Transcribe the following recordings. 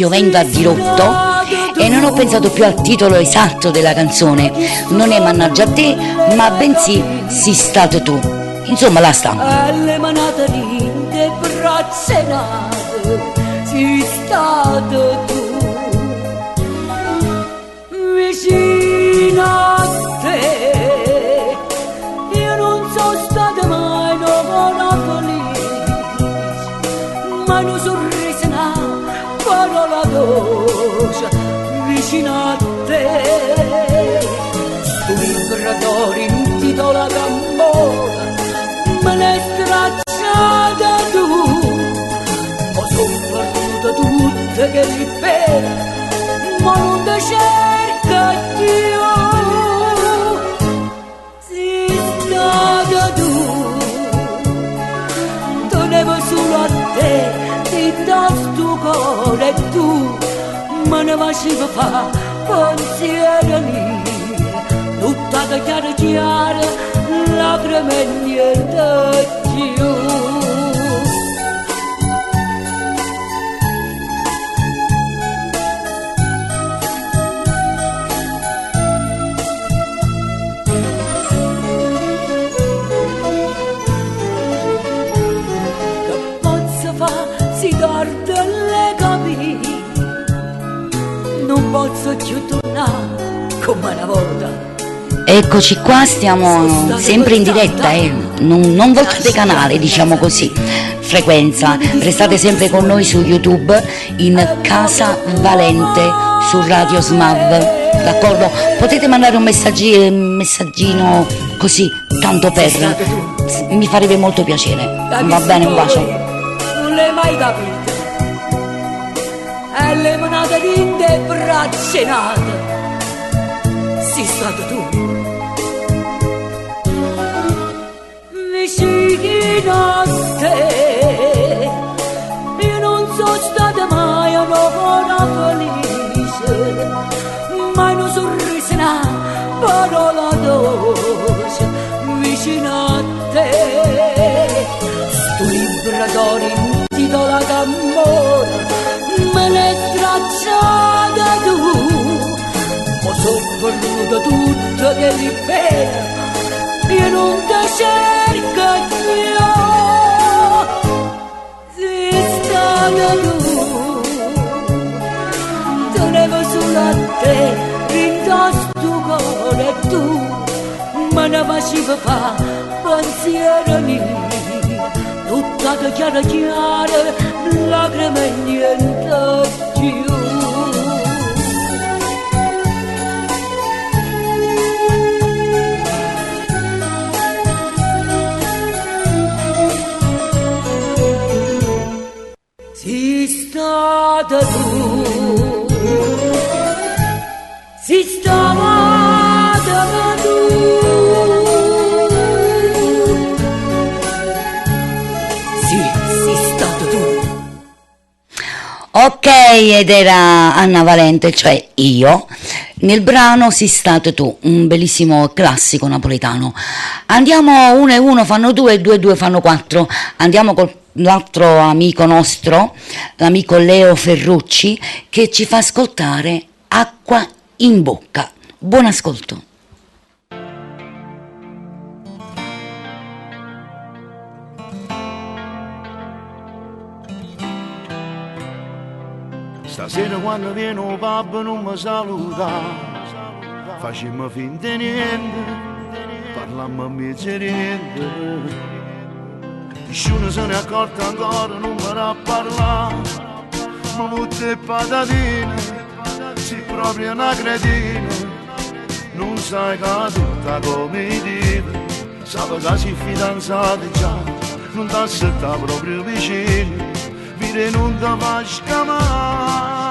piovendo a dirotto e non ho pensato più al titolo esatto della canzone. Non è Mannaggia a te, ma bensì Sei stato tu. Insomma, la sta. Alle manate linde braccia nate, sei stato tu. Vicino a te, io non sono stata mai una felice, mai un sorriso, una parola dolce. Vicino a te, sto vibratore intitola d'amore, me l'hai stracciata tu. Ho sofferto tutte che ripete, ma non ti cerca più. Sei stata tu, tenevo solo a te, ti do sto cuore e tu me ne facevi fa pensieri miei, tutta da chiara chiara, lacrime e niente più. Si torta le capire, non posso più tornare come una volta. Eccoci qua, stiamo sempre in diretta, non voltate canale, diciamo così, frequenza. Restate sempre con noi su YouTube in Casa Valente su Radio Smav, d'accordo? Potete mandare un messaggino così, tanto per, mi farebbe molto piacere. Va bene, un bacio. Non l'hai mai capito, e le manate linde braccia nate, sei stato tu. Vicino a te, io non sono stata mai una felice, mai un sorriso, una parola dolce. Vicino a te, sto vibratore intitola d'amore, me l'hai stracciata tu. Ho sofferto tutto che ripete, io non ti cerco più. Sei stata tu, tenevo solo a te, rintosto cuore e tu me ne facevi fa pensieri miei, tutta da chiara chiara, lacrime e niente più. Sei stata tu, sei stata tu. Sei stato tu. Ok, ed era Anna Valente, cioè io, nel brano Sei stato tu, un bellissimo classico napoletano. Andiamo, 1 e 1 fanno 2 e 2 e 2 fanno 4. Andiamo con l'altro amico nostro, l'amico Leo Ferrucci, che ci fa ascoltare Acqua in bocca. Buon ascolto. Stasera quando viene un babbo non mi saluta, facciamo finta di niente, parlammo a mezzo niente. Nessuno se ne è accorto ancora, non mi ha parlato, ma molte patatine, sei proprio una cretina, non sai che tutta come dico, sape che sei fidanzati già, non ti aspettare proprio vicino, vire non ti fa scamare.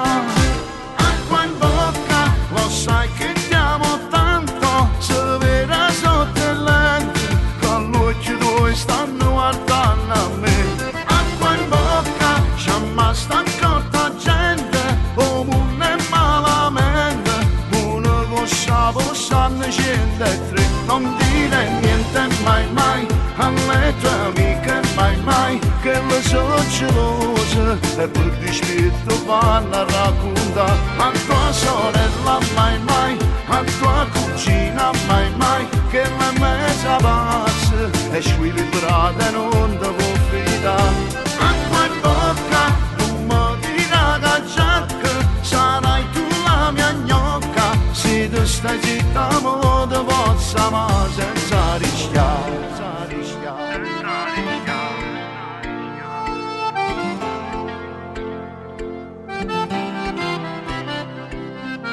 Acqua in bocca, lo sai che ti amo tanto, se vede sotto il lente, con l'occhio due stanno guardando a me. Acqua in bocca, c'è mai sta accorta gente, o non è malamente, una cosa possanno scendere e tre, non dire niente mai mai, alle tue amiche mai mai, che le so geloso. gelosa e per dispetto vanno a raccontare a tua sorella mai mai, a tua cugina mai mai, che la mezza pazza e squilibrata e non devo fidare. Acqua in bocca, non mi dirà che giacca, sarai tu la mia gnocca, se tu stai zitta mo te possa ma senza rischiare, senza rischiare, senza rischiare.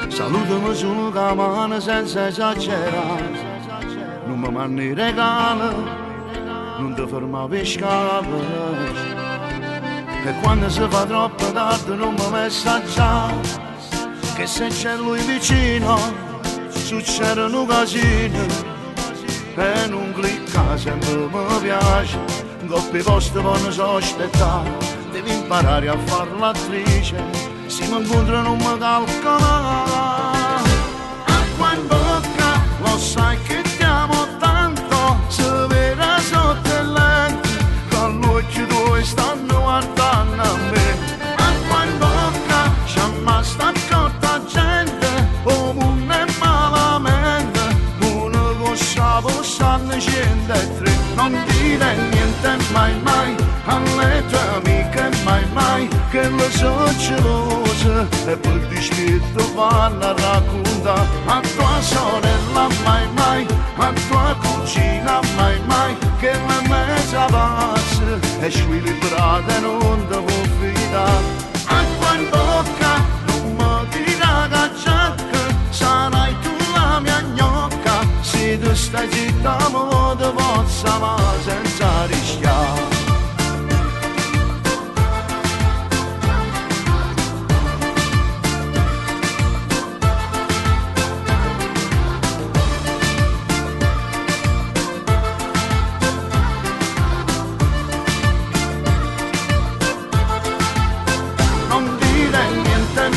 Salutami solo con la mano senza esagerare, non mi manni regali, non ti ferma per scale. E quando si fa troppo tardi non mi messaggiare, che se c'è lui vicino succedono casini. E non clicca sempre mi piace, coppi posti vanno so aspettare, devi imparare a far l'attrice. Se mi incontro non mi calcola. Acqua in bocca, lo sai che ti amo tanto, se vera sotto il lente, con l'occhio tuoi stanno guardando a me. Acqua in bocca, c'è mai sta accorta gente, o non è malamente, una cosa possanno scendere e tre. Non dire niente mai mai, alle tue amiche mai mai, che le so gelose e per dispetto vanno a raccontare a tua sorella mai mai, a tua cugina mai mai, che la mezza pazza è squilibrata e non devo fidare. Acqua in bocca, non mi dirà che giacca, sarai tu la mia gnocca, se tu stai zitta mo te possa ma senza rischiare.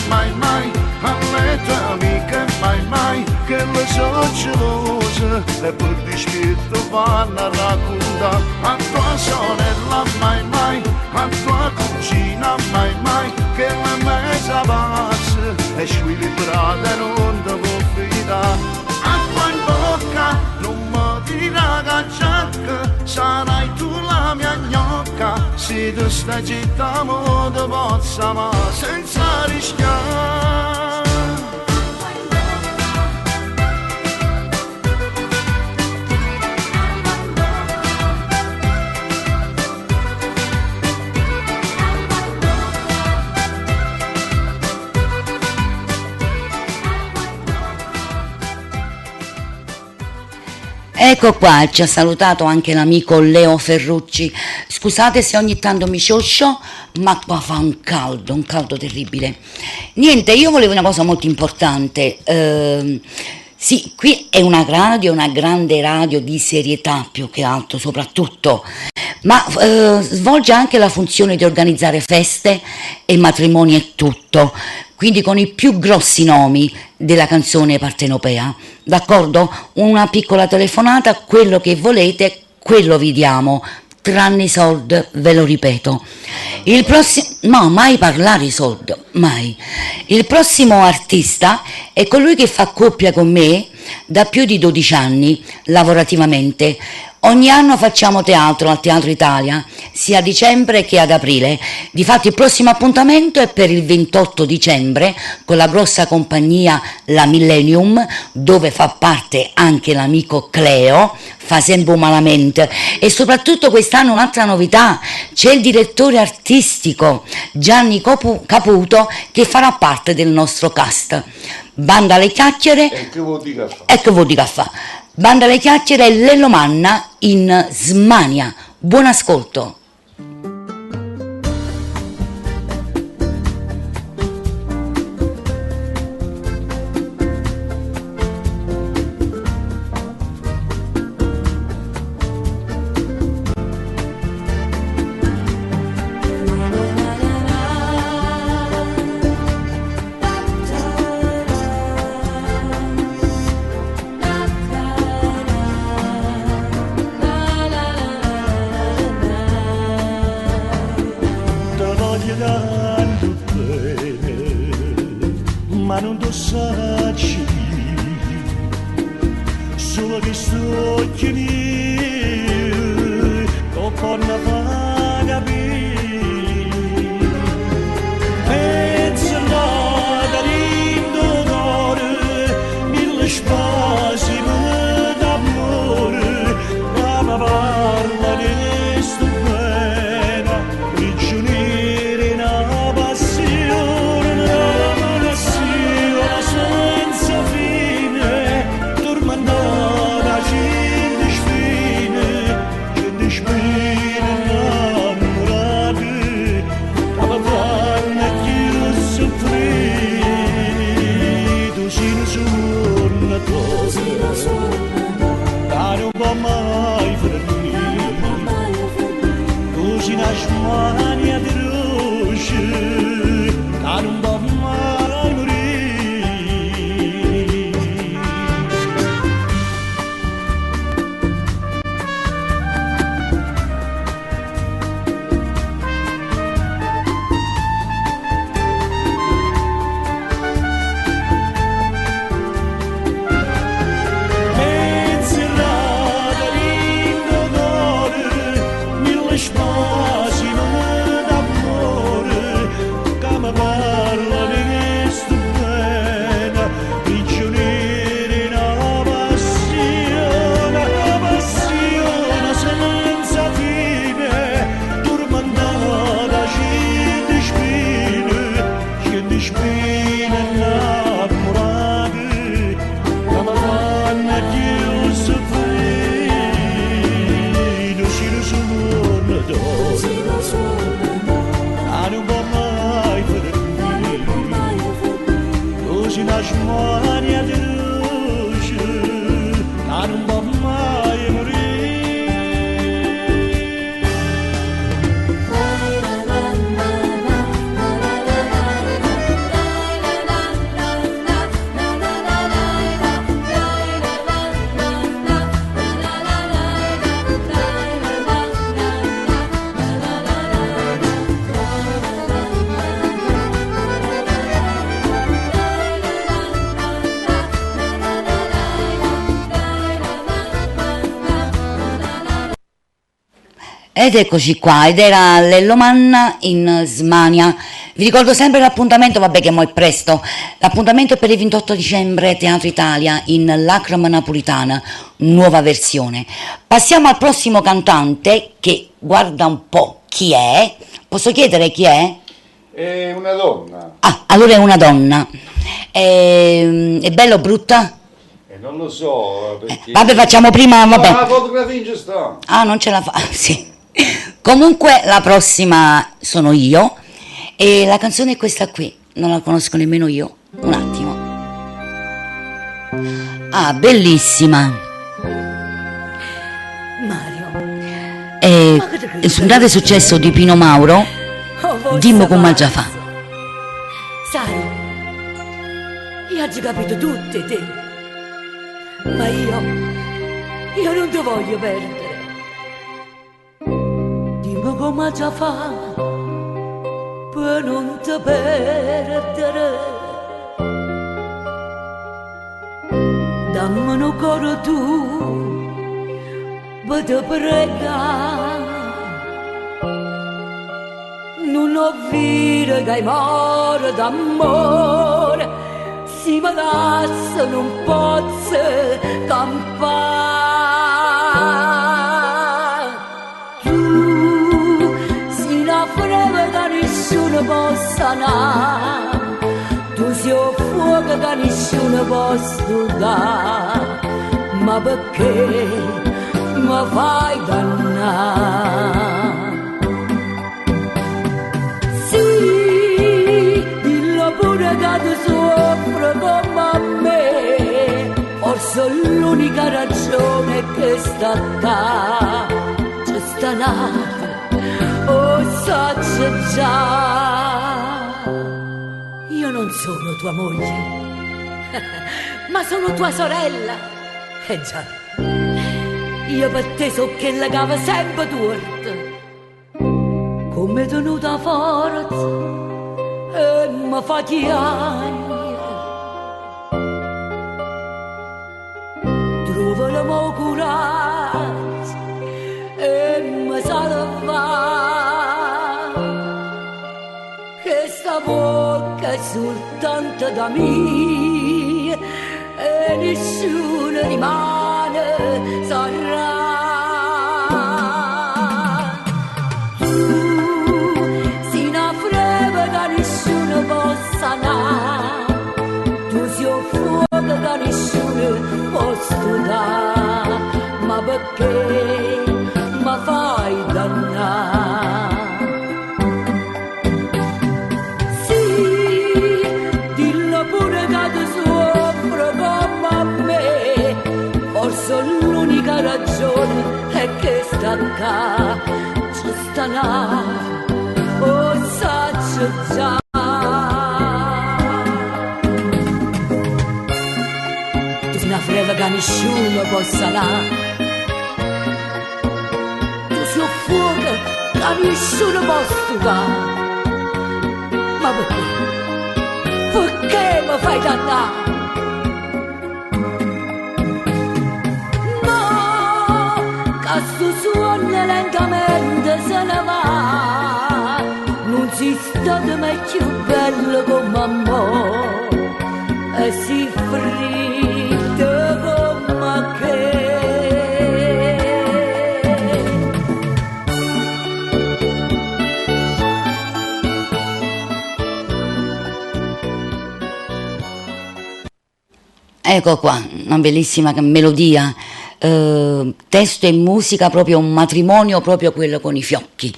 Mai mai, alle tue amiche mai mai, che le so gelose e per dispetto vanno a raccontare a tua sorella mai mai, a tua cugina mai mai, che la mezza pazza è squilibrata e non devo fidare. Acqua in bocca, non mi dirà che giacca, sarai tu la mia gnocca, se tu stai zitta mo te possa ma senza rischiare. Ecco qua, ci ha salutato anche l'amico Leo Ferrucci. Scusate se ogni tanto mi scioscio, ma qua fa un caldo terribile. Niente, io volevo una cosa molto importante. Sì, qui è una grande radio di serietà più che altro, soprattutto, ma svolge anche la funzione di organizzare feste e matrimoni e tutto, quindi con i più grossi nomi della canzone partenopea, d'accordo? Una piccola telefonata, quello che volete, quello vi diamo, tranne i soldi, ve lo ripeto. Il prossimo, no, mai parlare i soldi, mai. Il prossimo artista è colui che fa coppia con me da più di 12 anni, lavorativamente. Ogni anno facciamo teatro al Teatro Italia, sia a dicembre che ad aprile. Difatti il prossimo appuntamento è per il 28 dicembre con la grossa compagnia La Millennium, dove fa parte anche l'amico Cleo, fa sempre malamente. E soprattutto quest'anno un'altra novità, c'è il direttore artistico Gianni Caputo che farà parte del nostro cast. Banda alle chiacchiere. E che vuol dire a fa? Banda alle chiacchiere e Lello Manna in Smania. Buon ascolto. ma non ti sacci, solo che sto occhi miei, non fanno fa capire. Pensata lindo cuore, mille spasimi d'amore, ma mi parla di sto bene, prigionieri in una passione senza fine, tormentata gente spine innamorate, ma fanno più soffrire, tu sei una sorna che non può mai finire, tu sei una smania di luce che non può mai morire. Pensata lindo cuore, mille spasimi d'amore, che mi parla di sto bene, prigionieri in una passione senza fine, tormentata gente spine innamorate, che mi fanno più soffrire, tu sei una sorna non può mai finire, tu sei una smania di luce che non può mai morire. Ed eccoci qua, ed era Lello Manna in Smania. Vi ricordo sempre l'appuntamento, vabbè che mo' è presto, l'appuntamento è per il 28 dicembre Teatro Italia in Lacrima Napolitana, nuova versione. Passiamo al prossimo cantante che guarda un po' chi è. Posso chiedere chi è? È una donna. Ah, allora è una donna. È bella o brutta? E non lo so perché. Vabbè, facciamo prima, No, vabbè. la fotografia in sta. Ah, non ce la fa, sì. Comunque la prossima sono io e la canzone è questa qui, non la conosco nemmeno io. Un attimo. Ah, bellissima. Mario, È un grande successo di Pino Mauro, Dimmo come già fa. Sai, io ho già capito tutte te, ma io non ti voglio perdere. Dimmi come già fa per non ti perdere. Dammi un cuore tu, per te pregare. Non ho vita che muore d'amore, si mi dasse non posso campare. Tu sei una freve che nessuno può sanare, tu sei un fuoco che nessuno può studare, ma perché mi fai dannare? Pure che tu soffri come me, forse l'unica ragione che sta da c'è sta nata, oh saggio già. Io non sono tua moglie, ma sono tua sorella, già, io per te so che la cava sempre torta, come tenuta forza e mi fa chiagna. bocca soltanto da me e nessuno rimane sarà. Tu sei una freva che nessuno possa dare, tu sei un fuoco che nessuno può studare, ma perché mi fai dannare? L'unica ragione è che sta qua, c'è sta là, oh saggio già. Tu sei una freva che nessuno possa dare, tu sei un fuoco che nessuno può stupare, ma perché? Perché mi fai dannare? Questo suono lentamente se ne va, non si stato mai più bello come me, e si fritto come che. Ecco qua, una bellissima melodia. Testo e musica, proprio un matrimonio, proprio quello con i fiocchi.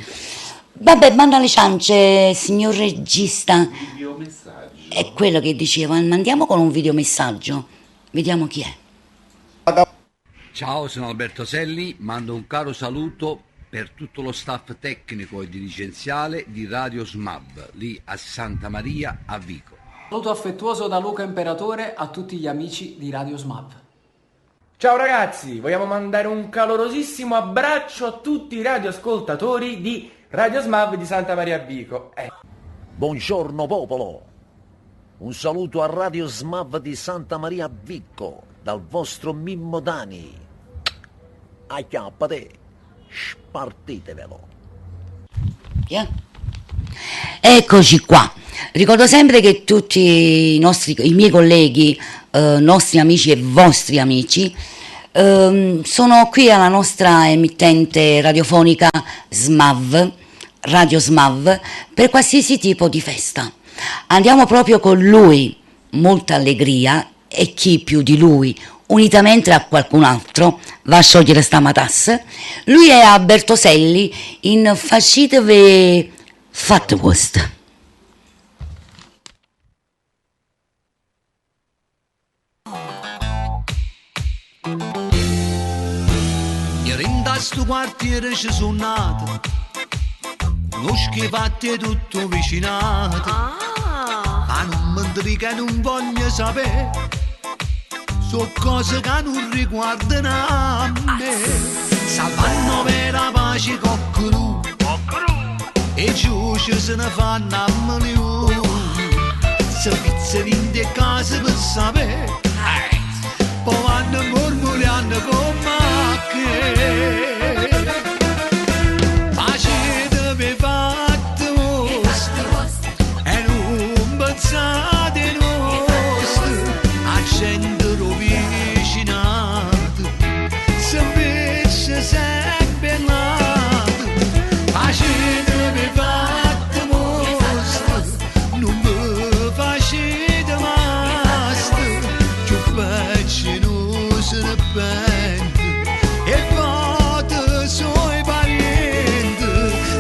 Vabbè, manda le ciance, signor regista. Videomessaggio. È quello che dicevo, andiamo con un videomessaggio. Vediamo chi è. Ciao, sono Alberto Selli, mando un caro saluto per tutto lo staff tecnico e dirigenziale di Radio SMAB, lì a Santa Maria a Vico. Saluto affettuoso da Luca Imperatore a tutti gli amici di Radio SMAB. Ciao ragazzi, vogliamo mandare un calorosissimo abbraccio a tutti i radioascoltatori di Radio SMAV di Santa Maria Vico. Buongiorno popolo, un saluto a Radio SMAV di Santa Maria Vico dal vostro Mimmo Dani. Acchiappate, spartitevelo. Yeah. Eccoci qua. Ricordo sempre che tutti i miei colleghi, nostri amici e vostri amici, sono qui alla nostra emittente radiofonica SMAV, Radio SMAV, per qualsiasi tipo di festa. Andiamo proprio con lui, molta allegria, e chi più di lui, unitamente a qualcun altro, va a sciogliere sta matassa. Lui è Alberto Selli in Facitevi Fatwurst. Sto quartiere ci sono nato, non schifate tutto vicinato, ma non mi dica che non voglio sapere, so cose che non riguardano a me. Salvano per la pace coccolu, e giù ci se ne fanno a milioni, se pizzano in te case per sapere, poi vanno mormorando come che. Pensate nostre, accendere vicinato, se invece sempre nato, facetevi fatte mostre, non mi facete mastro, più facci non se ne pente, e vote suoi parenti,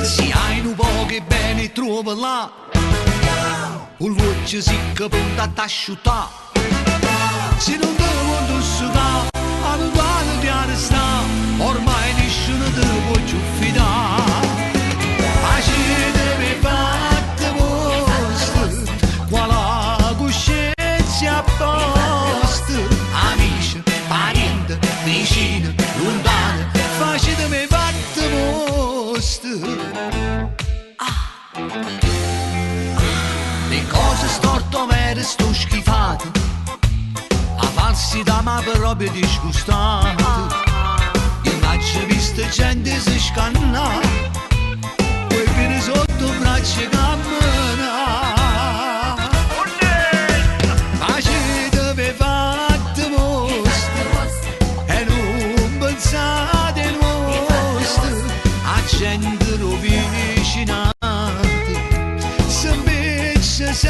se hai un po' che bene trova là, un voce si che punta a asciutare, se non devo sudare, abituato di arrestare, ormai nessuno te lo può più fidare. Facetevi fatte vostre, quale coscienza a posto, amici, parenti, vicini, lontani, facetevi fatte vostre. Le cose storto vere sto schifate, a falsità ma proprio disgustate. Io faccio visto gente si scanna, poi viene sotto braccia cammina.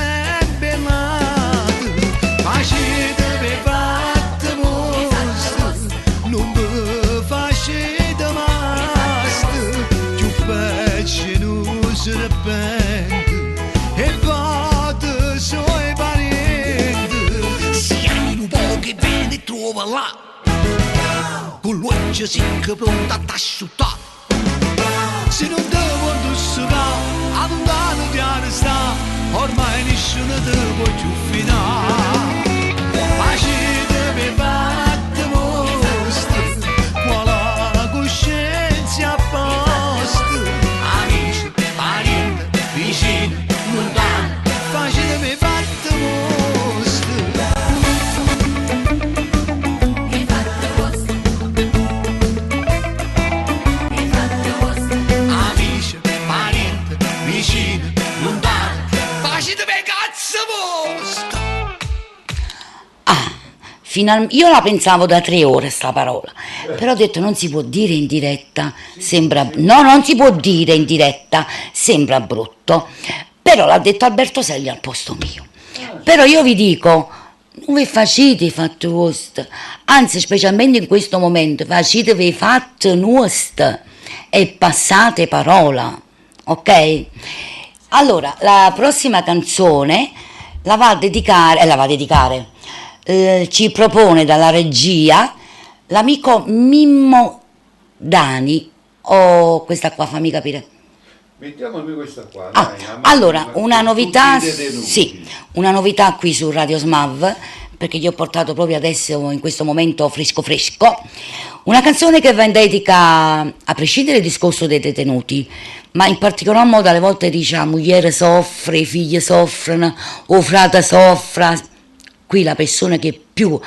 sempre lato, facete per fatte mostre, non mi facete mast, più pesce non si repente, e vado sui parenti, siamo pochi bene trova là, con l'occhio secco pronto a t'asciuttare. Se non te voglio sopra, a lontano ti arresta, ormai nessuno te può più fidare. Facete per fatte mostre, qua la coscienza a posto. Amici, parenti, vicini, lontani, facete per fatte mostre. Amici, parenti, vicini, lontani, facete per cazzo vostro. Io la pensavo da 3 ore sta parola, però ho detto non si può dire in diretta, sembra... No, non si può dire in diretta, sembra brutto, però l'ha detto Alberto Selli al posto mio. Però io vi dico, non vi facete i fatti vostri, anzi specialmente in questo momento, facetevi i fatti nostri e passate parola, ok? Allora, la prossima canzone la va a dedicare, ci propone dalla regia l'amico Mimmo Dani, o questa qua, fammi capire. Mettiamomi questa qua. Allora, una novità, tutti i detenuti. sì, una novità qui su Radio Smav, perché gli ho portato proprio adesso, in questo momento fresco, una canzone che va in dedica, a prescindere dal discorso dei detenuti, ma in particolar modo alle volte dice la moglie soffre, i figli soffrono, o frate soffra. Qui la persona che più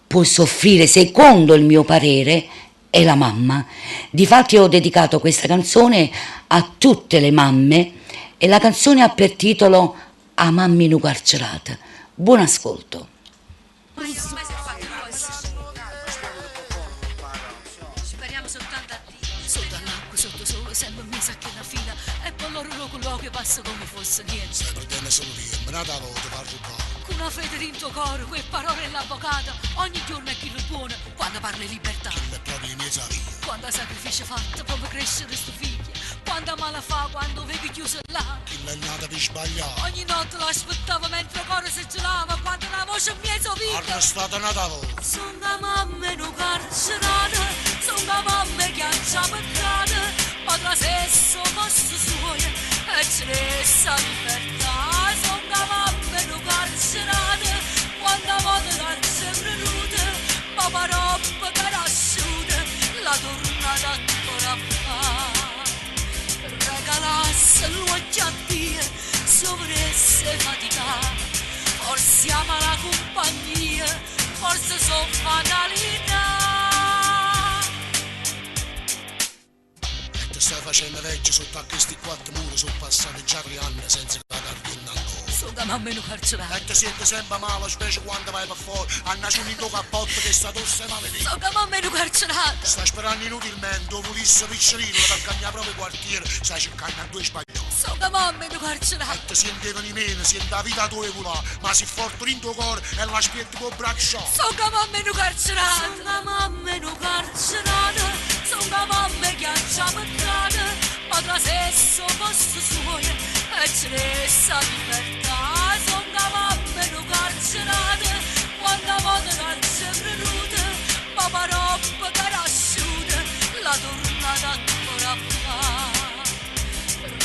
può soffrire, secondo il mio parere, è la mamma. Difatti ho dedicato questa canzone a tutte le mamme e la canzone ha per titolo A mamminu carcerata. Buon ascolto. Speriamo soltanto a Dio. Sotto all'acqua, sotto sole, sempre mi sa che la fila. E poi loro quello che passa come fosse niente. Sempre te ne sono io, me ne davo, ti parlo qua. Con una fede in tuo cuore, quel parole l'avvocato. Ogni giorno è chi lo buono quando parla di libertà. È proprio in mezzo a via. Quando sacrificio fatto proprio crescere sto figlio. Quando male fa, quando vedi chiuso là. Chi l'è nata per sbagliare. Ogni notte l'aspettavo mentre il cuore si gelava. Quando la voce mia sovita. Arrestata nata voi. Sono la mamma in un carcerata. Sono la mamma che ha già peccato. Ma tra stesso posto suo e ce ne sa libertà. Sono la mamma in un carcerata. Quando voto la sempre nuda. Papà roba che asciuta. La tornata ancora fa. Regalasse l'occhio a Dio, se volesse faticare, forse ama la compagnia, forse sono fatalità. E te stai facendo vecchio sotto a questi 4 muri, sono passati già 3 anni senza pagare niente ancora. Sono da mamma in un carcerato. E te siete sempre male, specie quando vai per fuori, a nascere un cappotto che sta tosse maledetta. Sono da mamma in un carcerato. Stai sperando inutilmente, lo volisse piccerino per cambiare proprio quartiere, stai cercando a 2 spagnoli. Sono da mamma in un carcerato. E te siete di meno, siete la vita tua là, ma si forte in tuo cuore e la spietta con il braccio. Sono da mamma in un carcerato. Sono da mamma in un carcerato. Sono da mamma che ha già peccato, ma tra stesso posto suo e ce ne sa libertà. Sono da mamma in un carcerato. Quando voto non sempre nuda, papà roba che asciuta, la tornata ancora fa.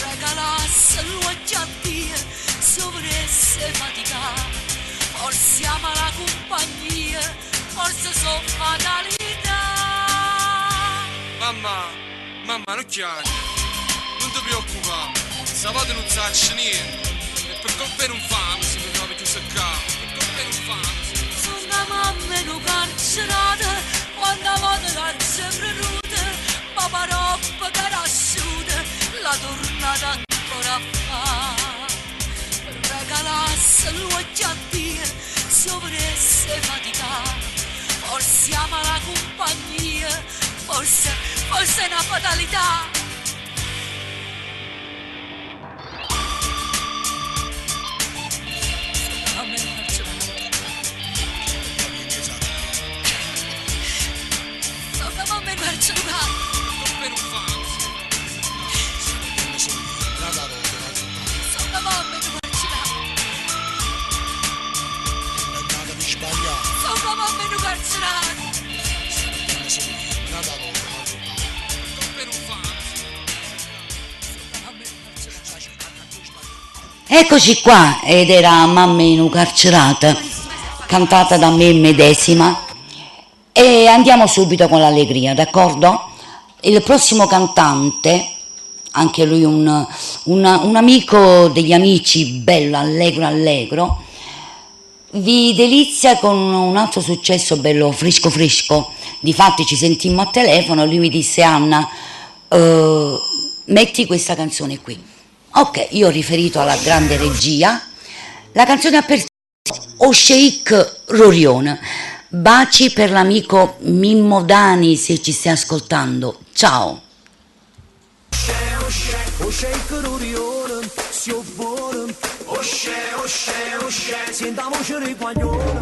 Regalasse l'occhio a Dio, se volesse faticare, forse ama la compagnia, forse sono fatalità. Mamma, non chiami, non ti preoccupare, sabato non sa niente, e per colpire un fame si mi trovi chiuso a casa, per colpire un fame. Sono una mamma in un carcerato, quando voto non sempre nuda, papà roba che asciuta, la tornata ancora fa. Regalasse l'occhio a Dio, se volesse faticare, forse ama la compagnia, forse è una fatalità. incarcerato. Eccoci qua, ed era Mamma carcerata, cantata da me medesima, e andiamo subito con l'allegria, d'accordo? Il prossimo cantante, anche lui un amico degli amici, bello, allegro, vi delizia con un altro successo bello fresco. Difatti ci sentimmo a telefono e lui mi disse: Anna, metti questa canzone qui. Ok, io ho riferito alla grande regia. La canzone apertura, O Sheik Rorion. Baci per l'amico Mimmo Dani, se ci stai ascoltando. Ciao. O Sheik Rorion, si buono. O Sheik, senta voce di guaglione.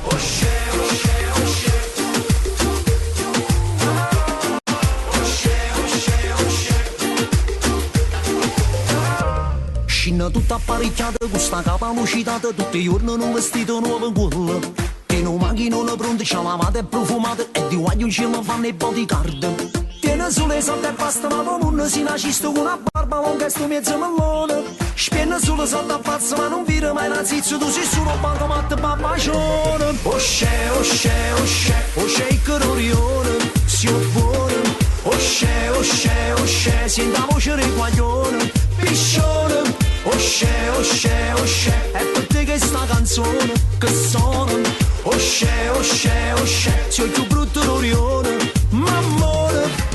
O Sheik. Scina tutta apparecchiata con sta capa lucitata, tutti i giorni un vestito nuovo in culla. E non macchinone pronta, c'ha lavata e profumata, e di guaglio ce la fanno i bodyguard. Tiene sulle sotto e basta, ma non si nasciste con una barba lunga e sto mezzo mellone. Spienne sulle sotto a pazzo, ma non vire mai la zizzo, tu sei solo bancomat pappacione. O Sheik Rorione, si buono. O Sheik, senta voce di guaglione, piscione. O Sheik, è per te che sta canzone che suona. O Sheik, sei più brutto Rorione, mammone.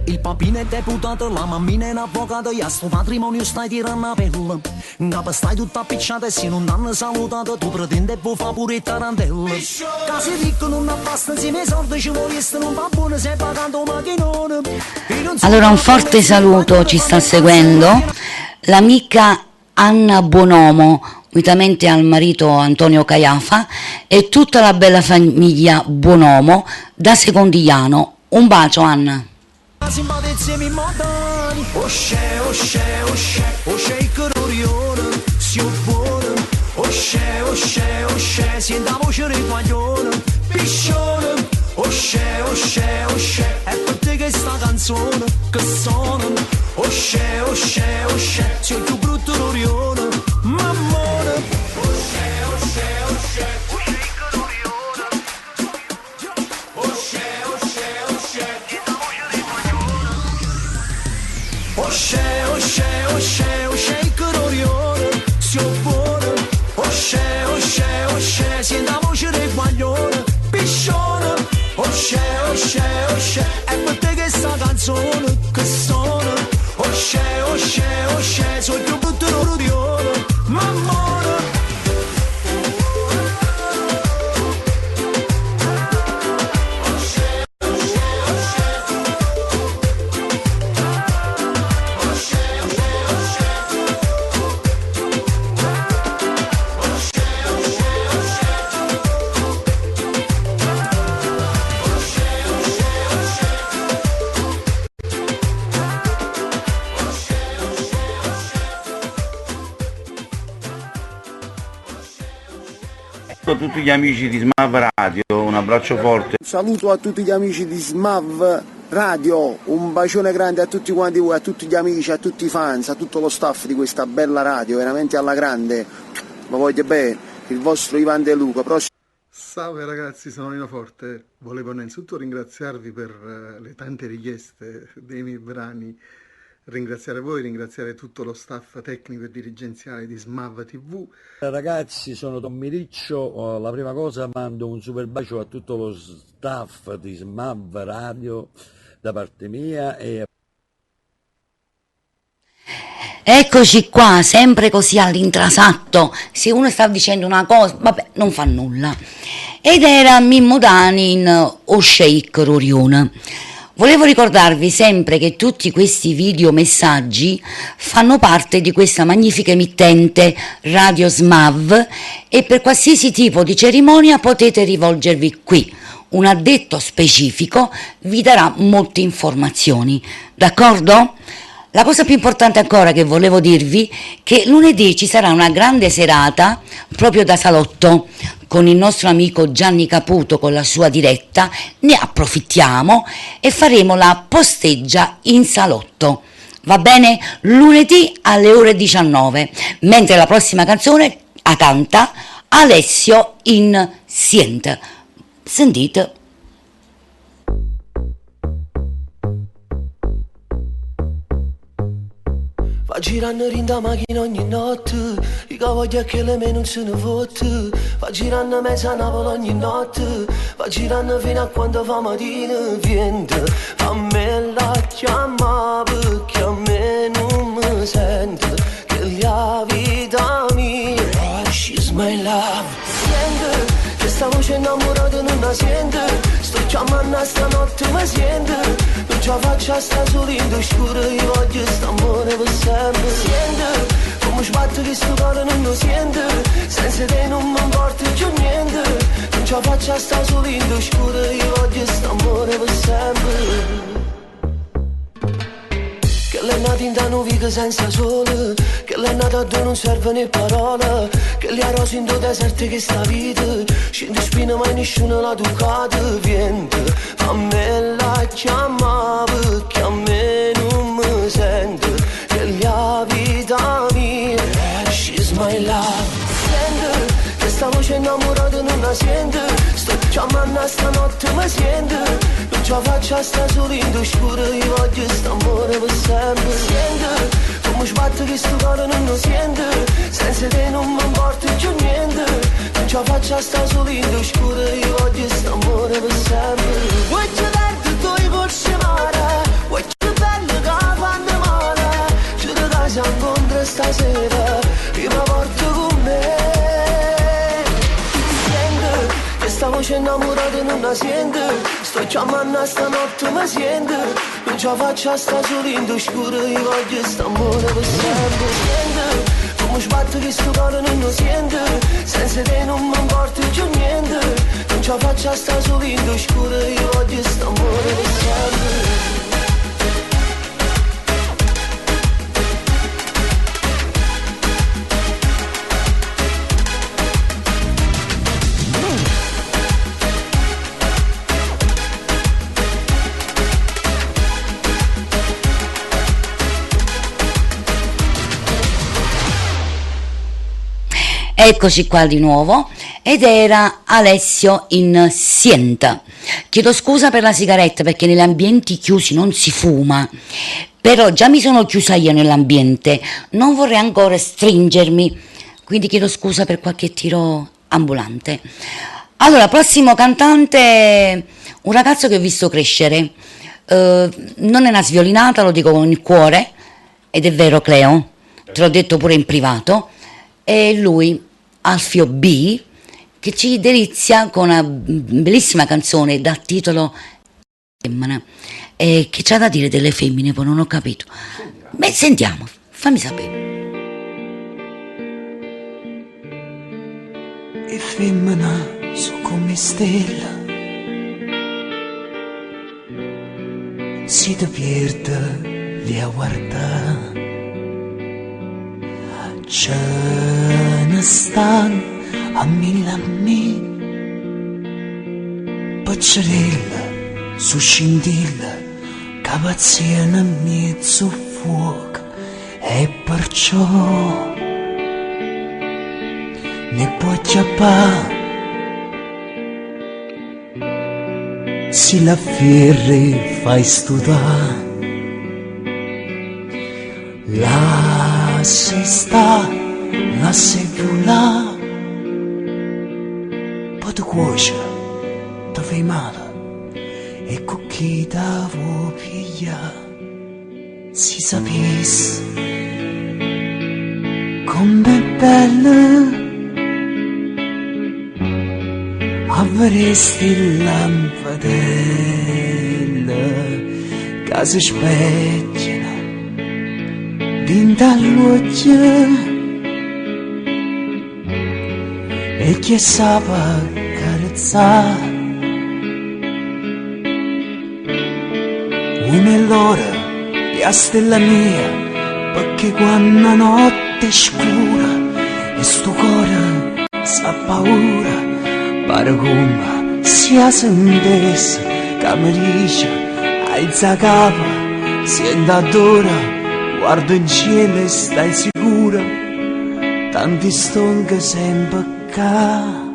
Il papino è deputato, la mammina è un avvocato, e a sto matrimonio stai tirando a pelle. In capo stai tutta appicciata e se non t'hanno salutato, tu pretendi e vuoi fare pure il tarantella. Casi ricco non basta, insieme ai soldi ci voleste, non va buono se pagando un macchinone. Allora un forte saluto, ci sta seguendo l'amica Anna Buonomo, unitamente al marito Antonio Caiafa e tutta la bella famiglia Buonomo da Secondigliano. Un bacio, Anna. Simpatizia mi modani. O Sheik Rorione, si buono. O Sheik, senta voce di guaglione, piscione. O Sheik, è per te che sta canzone che suona. O Sheik, sei più brutto Rorione, mammone. O Sheik Rorione, o Sheik. O Sheik Rorione, si buono. O Sheik, senta voce di guaglione, piscione. O Sheik, è per te che sta canzone che suona. O Sheik, sono più brutto Rorione, mammone. A tutti gli amici di Smav Radio, un abbraccio forte. Un saluto a tutti gli amici di Smav Radio, un bacione grande a tutti quanti voi, a tutti gli amici, a tutti i fans, a tutto lo staff di questa bella radio, veramente alla grande. Ma voglio bene, il vostro Ivan De Luca. Salve ragazzi, sono Nino Forte. Volevo innanzitutto ringraziarvi per le tante richieste dei miei brani, ringraziare voi, ringraziare tutto lo staff tecnico e dirigenziale di Smav TV. Ragazzi, sono Tommy Riccio, la prima cosa mando un super bacio a tutto lo staff di Smav Radio da parte mia e Eccoci qua, sempre così all'intrasatto, se uno sta dicendo una cosa, vabbè, non fa nulla. Ed era Mimmo Dani in O Sheik Rorione. Volevo ricordarvi sempre che tutti questi videomessaggi fanno parte di questa magnifica emittente Radio SMAV e per qualsiasi tipo di cerimonia potete rivolgervi qui. Un addetto specifico vi darà molte informazioni, d'accordo? La cosa più importante ancora che volevo dirvi è che lunedì ci sarà una grande serata proprio da salotto con il nostro amico Gianni Caputo con la sua diretta, ne approfittiamo e faremo la posteggia in salotto, va bene? Lunedì alle ore 19, mentre la prossima canzone la canta Alessio Insiente. Sentite. Va girando rinda macchina ogni notte, i cavalli che le me non se ne fotte. Va girando mezza Napoli ogni notte, va girando fino a quando fa mattina. Viente, a me la chiama perché a me non mi sente. Che la vita mia, oh, she's my love. Sente, che sta voce innamorata non la sente. Sto chiamando stanotte mi sente. Non ce la faccio a sta solito scuro, io voglio st'amore per sempre. Sente, come sbatte che sto cuore non lo sente. Senza te non mi importa più niente. Non ce la faccio a sta solito scuro, io voglio st'amore per sempre. Che l'è nata in da nuvica senza sole, che l'è nata dove non serve né parola, che li ha rosi in due deserti che sta vita, scende spina mai nessuno l'ha toccata. Viente, a me la chiama perché a me non mi sente, che la vita mia, she's my love. Sente, che sta voce innamorata non la sente, sto chiamando stanotte mi sente. Non ce la faccio a sta solito scuro, io voglio st'amore per sempre. Sente, come sbatte che sto cuore non lo sente. Senza te non mi importa più niente. Non ce la faccio a sta solito scuro, io voglio st'amore per sempre. Vuoi che verde tu i corsi mare, vuoi che bello che fanno male. Ci dai se incontra stasera, io mi porto con me. Questa voce innamorata non la sente. Sto chiamando stanotte mi sente. Non ce la faccio a sta solito scuro, io voglio st'amore per sempre. Sente, come sbatte che sto cuore non lo sente. Senza te non mi importa più niente. Non ce la faccio a sta solito scuro, io voglio st'amore per sempre. Eccoci qua di nuovo ed era Alessio Insiente. Chiedo scusa per la sigaretta perché negli ambienti chiusi non si fuma, però già mi sono chiusa io nell'ambiente, non vorrei ancora stringermi, quindi chiedo scusa per qualche tiro ambulante. Allora, prossimo cantante, un ragazzo che ho visto crescere, non è una sviolinata, lo dico con il cuore, ed è vero Cleo, te l'ho detto pure in privato, è lui, Alfio B, che ci delizia con una bellissima canzone dal titolo Femmina, che c'ha da dire delle femmine, poi non ho capito. Beh, sentiamo, fammi sapere. E femmina sono come stella, si ti perde lì a guardare. Ce ne stanno a mille paccerella su scintilla che pazziano in mezzo fuoco e perciò ne può chiappare si la fiere fai studiare la se sta, la se vola, poi tu cuoci, ti fai male, e con chi ti vuoi pigliare, si sapesse com'è bello, avresti lampadella. che si specchiano dintre all'occhio e chi sa carezzare. Una è l'ora e a stella mia, perché quando la notte è scura e sto cuore sa paura, pare come sia sentessa che mi dice alza capa, senta d'ora, guarda in cielo e stai sicura, tanti stonche sempre ca.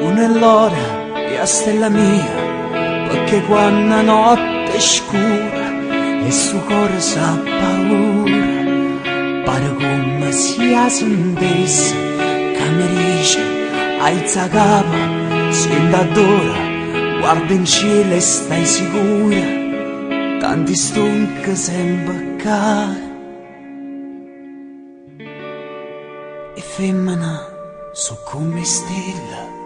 Una è l'ora e a stella mia, perché quando la notte è scura e su cuore sa paura, pare come sia sentessa che mi dice alza capa, senta d'ora, guarda in cielo e stai sicura, tanti stonchi sempre ca. E femmina su come stella,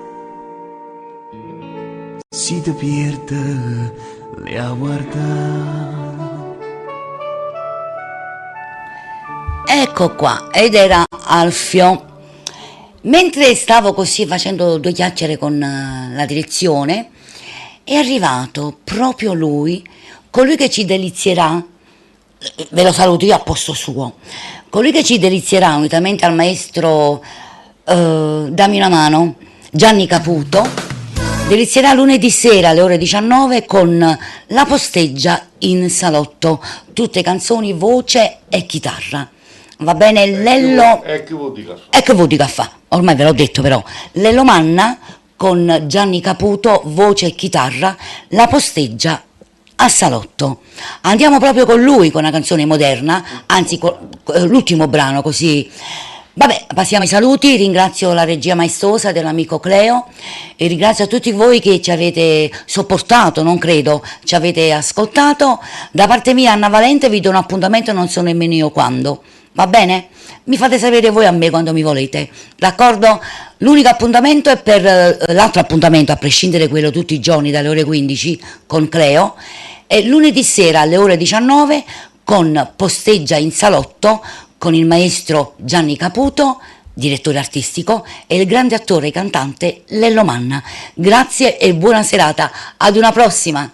si ti pierde le a guardare. Ecco qua, ed era Alfio. Mentre stavo così facendo due chiacchiere con la direzione, è arrivato proprio lui, colui che ci delizierà, ve lo saluto io a posto suo, colui che ci delizierà unitamente al maestro dammi una mano, Gianni Caputo, delizierà lunedì sera alle ore 19 con La posteggia in salotto, tutte canzoni, voce e chitarra. Va bene, Lello... E che vuol dire? E che vuol dire fa? Ormai ve l'ho detto però. Lello Manna con Gianni Caputo, voce e chitarra, La posteggia a salotto. Andiamo proprio con lui, con una canzone moderna, anzi l'ultimo brano così... Vabbè, passiamo ai saluti, ringrazio la regia maestosa dell'amico Cleo e ringrazio a tutti voi che ci avete sopportato, non credo, ci avete ascoltato. Da parte mia, Anna Valente, vi do un appuntamento, non so nemmeno io quando, va bene? Mi fate sapere voi a me quando mi volete, d'accordo? L'unico appuntamento è per l'altro appuntamento, a prescindere quello tutti i giorni dalle ore 15 con Cleo, è lunedì sera alle ore 19 con Posteggia in salotto, con il maestro Gianni Caputo, direttore artistico, e il grande attore e cantante Lello Manna. Grazie e buona serata, ad una prossima!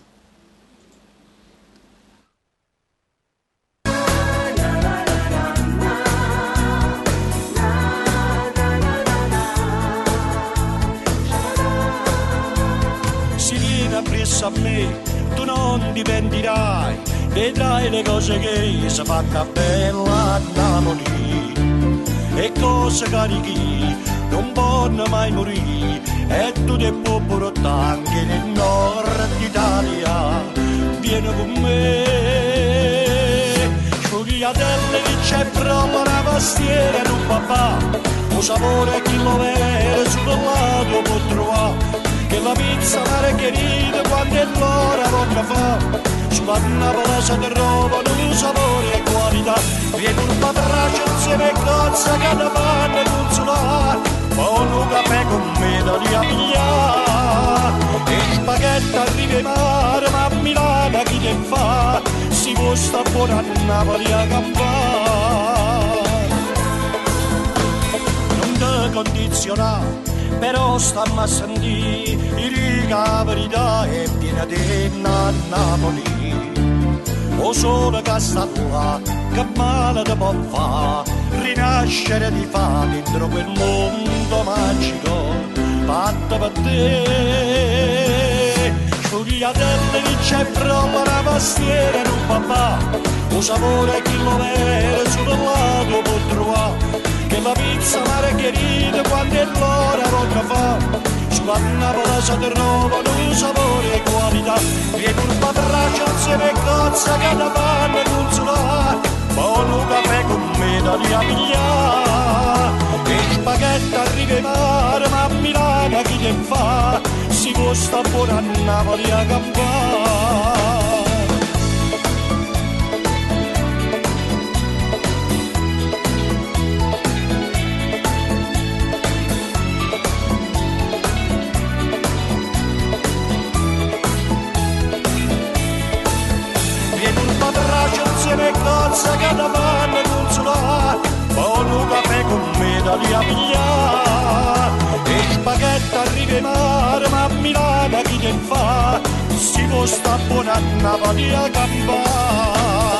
Si viene appresso a me, tu non ti pentirai, vedrai le cose che si fanno bella a Napoli, e cose carichi non possono mai morire, e tu ti puoi portare anche nel nord Italia. Vieni con me, sfogliatelle che c'è proprio una pastiera e un papà, un sapore che lo vede sul lato può trovare, che la pizza margherita quando è l'ora poca fa. Sulla Napoli si trovano un sapore e qualità, viene un patraggio insieme a cozza che ne fanno consolare, poi un caffè con me da lì a pigliare, e spaghetti arriva in mare, ma a Milano chi te fa, si può sta buona a Napoli a campare. Non ti condizionare, però stamma a sentire la verità è piena di Napoli, o solo Castellà che male ti può fare, rinascere di fa dentro quel mondo magico fatto per te. Sfogliatelle che c'è proprio una pastiera e un papà, un sapore che lo vede sul lato può trovare, che la pizza margherita quando è l'ora poca fa, a Napoli si trovano un sapore e qualità. E curva braccia insieme cozza che da fanno consolare, buono caffè con me da riapigliare. E spaghetti a rivemare, ma a Milano chi te fa? Si costa buona a Napoli a campare. E cozza che da fanno consolare, buono caffè con me da riapigliare. E spaghetti a rivemare, ma a Milano chi te fa? Si costa buona a Napoli a campare.